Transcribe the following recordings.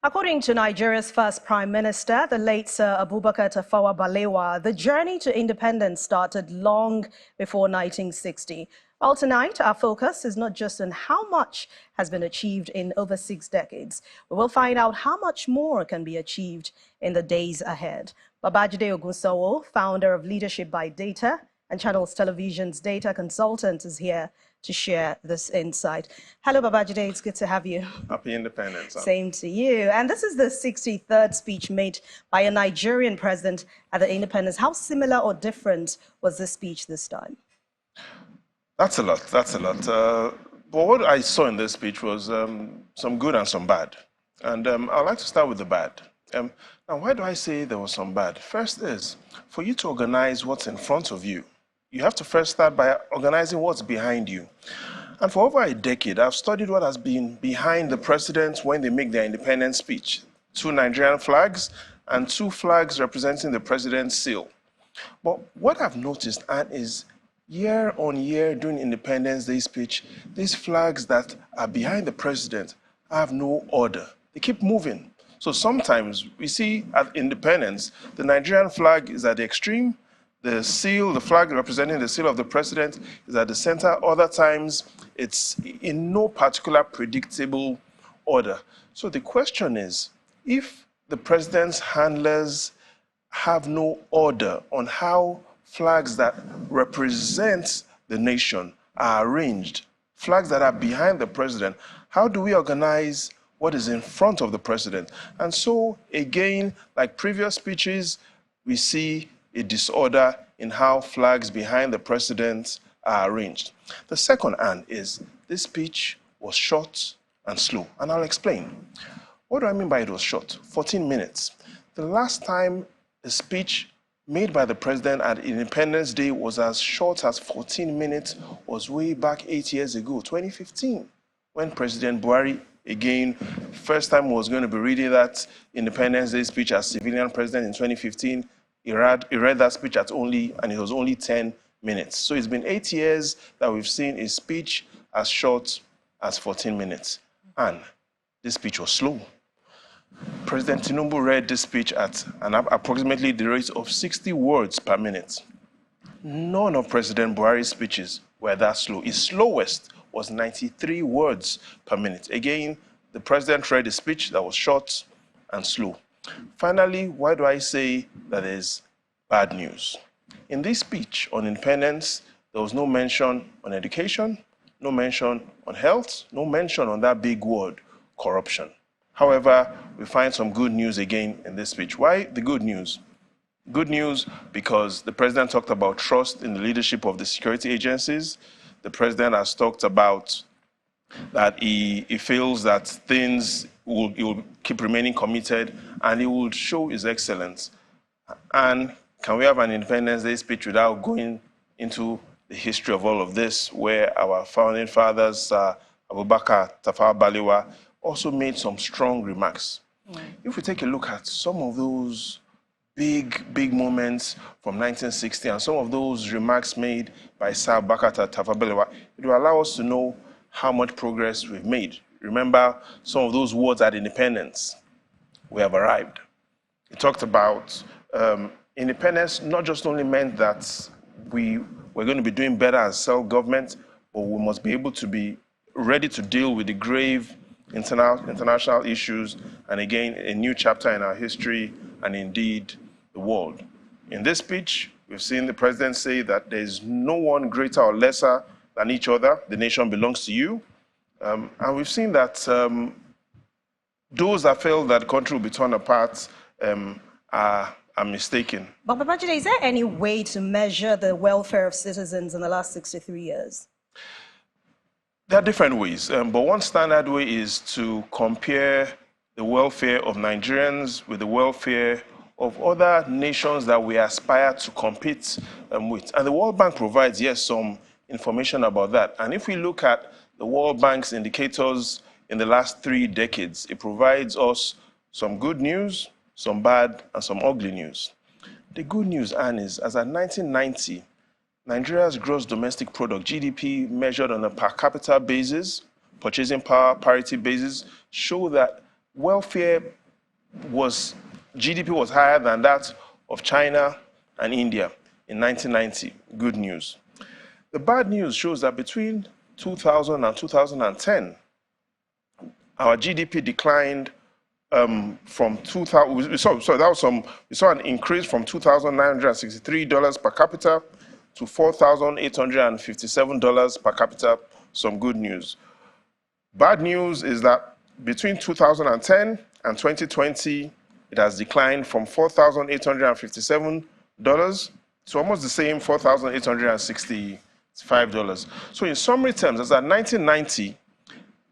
According to Nigeria's first Prime Minister, the late Sir Abubakar Tafawa Balewa, the journey to independence started long before 1960. Well, tonight, our focus is not just on how much has been achieved in over 6 decades. We will find out how much more can be achieved in the days ahead. Babajide Ogunsowo, founder of Leadership by Data and Channels Television's data consultant, is here to share this insight. Hello, Babajide. It's good to have you. Happy Independence. Same to you. And this is the 63rd speech made by a Nigerian president at the independence. How similar or different was this speech this time? That's a lot. That's a lot. But what I saw in this speech was some good and some bad. And I'd like to start with the bad. Now, why do I say there was some bad? First is, for you to organize what's in front of you, you have to first start by organizing what's behind you. And for over a decade, I've studied what has been behind the presidents when they make their independence speech. 2 Nigerian flags and 2 flags representing the president's seal. But what I've noticed, and is year on year during Independence Day speech, these flags that are behind the president have no order. They keep moving. So sometimes we see at independence, the Nigerian flag is at the extreme, the seal, the flag representing the seal of the president is at the center. Other times, it's in no particular predictable order. So the question is, if the president's handlers have no order on how flags that represent the nation are arranged, flags that are behind the president, how do we organize what is in front of the president? And so, again, like previous speeches, we see a disorder in how flags behind the president are arranged. The second hand is this speech was short and slow, and I'll explain. What do I mean by it was short? 14 minutes. The last time a speech made by the president at Independence Day was as short as 14 minutes was way back 8 years ago, 2015, when President Buhari, again, first time was going to be reading that Independence Day speech as civilian president in 2015. He read that speech at and it was only 10 minutes. So it's been 8 years that we've seen a speech as short as 14 minutes. And this speech was slow. President Tinubu read this speech at approximately the rate of 60 words per minute. None of President Buhari's speeches were that slow. His slowest was 93 words per minute. Again, the president read a speech that was short and slow. Finally, why do I say that is bad news? In this speech on independence, there was no mention on education, no mention on health, no mention on that big word, corruption. However, we find some good news again in this speech. Why the good news? Good news because the president talked about trust in the leadership of the security agencies. The president has talked about that he feels that he will keep remaining committed and he will show his excellence. And can we have an Independence Day speech without going into the history of all of this, where our founding fathers, Abubakar Tafawa Balewa, also made some strong remarks. If we take a look at some of those big moments from 1960 and some of those remarks made by Sir Abubakar Tafawa Balewa, it will allow us to know how much progress we've made. Remember some of those words at independence. We have arrived. He talked about independence not just only meant that we're going to be doing better as self-government, but we must be able to be ready to deal with the grave international issues, and again, a new chapter in our history and indeed the world. In this speech, we've seen the president say that there's no one greater or lesser than each other. The nation belongs to you. And we've seen that those that feel that the country will be torn apart are mistaken. But Babajide, is there any way to measure the welfare of citizens in the last 63 years? There are different ways, but one standard way is to compare the welfare of Nigerians with the welfare of other nations that we aspire to compete with. And the World Bank provides, yes, some information about that. And if we look at the World Bank's indicators in the last 3 decades, it provides us some good news, some bad, and some ugly news. The good news, Anne, is as at 1990, Nigeria's gross domestic product, GDP, measured on a per capita basis, purchasing power parity basis, show that welfare GDP was higher than that of China and India in 1990. Good news. The bad news shows that between 2000 and 2010, our GDP declined from 2000. We saw an increase from $2,963 per capita to $4,857 per capita. Some good news. Bad news is that between 2010 and 2020, it has declined from $4,857 to almost the same $4,865. So in summary terms, as at 1990,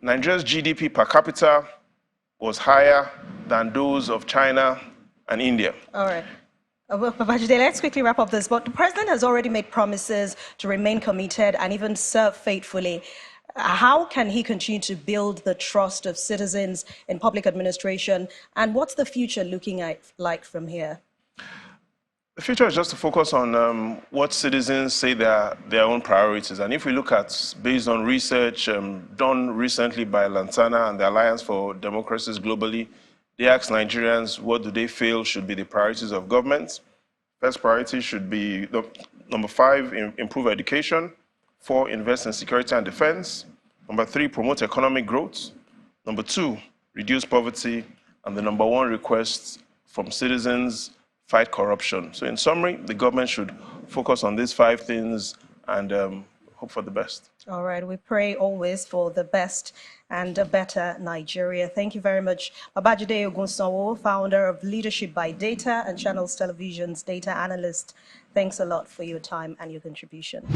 Nigeria's GDP per capita was higher than those of China and India. All right. Babajide, let's quickly wrap up this. But the president has already made promises to remain committed and even serve faithfully. How can he continue to build the trust of citizens in public administration? And what's the future looking like from here? The future is just to focus on what citizens say their own priorities. And if we look at, based on research done recently by Lantana and the Alliance for Democracies Globally, they asked Nigerians what do they feel should be the priorities of government. First priority should be, number 5, improve education. 4, invest in security and defense. Number 3, promote economic growth. Number 2, reduce poverty. And the number 1 request from citizens, fight corruption. So in summary, the government should focus on these 5 things and hope for the best. All right. We pray always for the best and a better Nigeria. Thank you very much. Babajide Ogunsanwo, founder of Leadership by Data and Channels Television's data analyst. Thanks a lot for your time and your contribution.